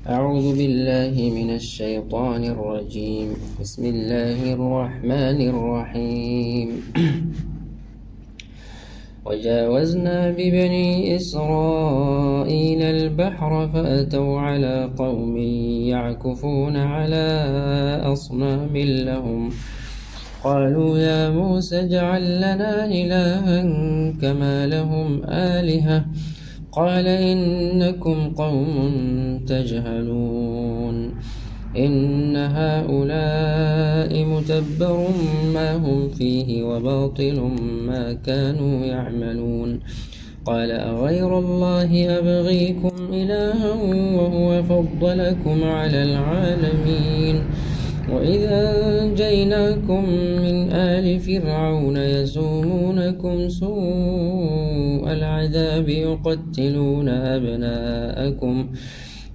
أعوذ بالله من الشيطان الرجيم. بسم الله الرحمن الرحيم. وجاوزنا ببني إسرائيل البحر فأتوا على قوم يعكفون على أصنام لهم قالوا يا موسى اجعل لنا إلها كما لهم آلهة قال إنكم قوم تجهلون إن هؤلاء متبر ما هم فيه وباطل ما كانوا يعملون قال أغير الله أبغيكم إلها وهو فضلكم على العالمين وإذا أنجيناكم من آل فرعون يسومونكم سوء العذاب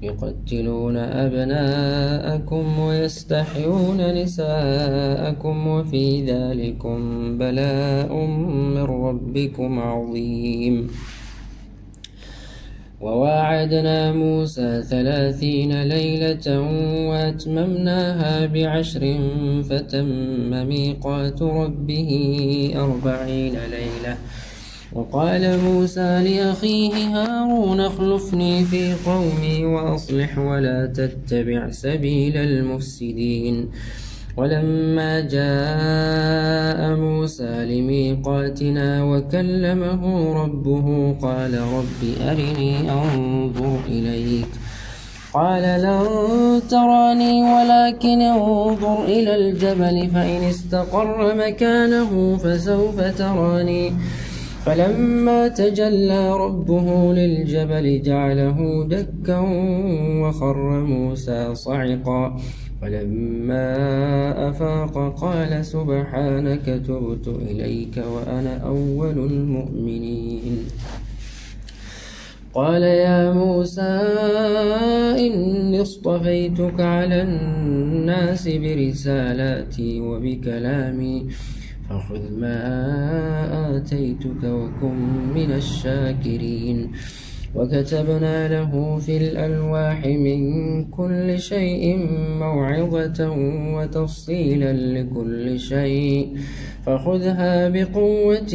يقتلون أبناءكم ويستحيون نساءكم وفي ذلكم بلاء من ربكم عظيم. وواعدنا موسى 30 ليلة وأتممناها ب10 فتم ميقات ربه 40 ليلة. وقال موسى لأخيه هارون اخلفني في قومي وأصلح ولا تتبع سبيل المفسدين. ولما جاء موسى لميقاتنا وكلمه ربه قال رب أرني أنظر إليك قال لن تراني ولكن انظر إلى الجبل فإن استقر مكانه فسوف تراني فلما تجلى ربه للجبل جعله دكا وخر موسى صعقا فلما أفاق قال سبحانك تبت إليك وأنا أول المؤمنين. قال يا موسى إني اصطفيتك على الناس برسالاتي وبكلامي فخذ ما آتيتك وكن من الشاكرين. وكتبنا له في الألواح من كل شيء موعظة وتفصيلا لكل شيء فخذها بقوة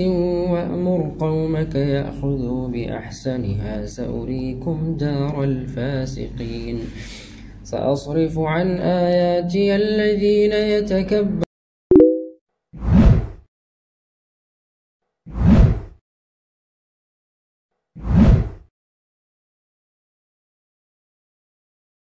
وأمر قومك يأخذوا بأحسنها سأريكم دار الفاسقين. سأصرف عن آياتي الذين يتكبرون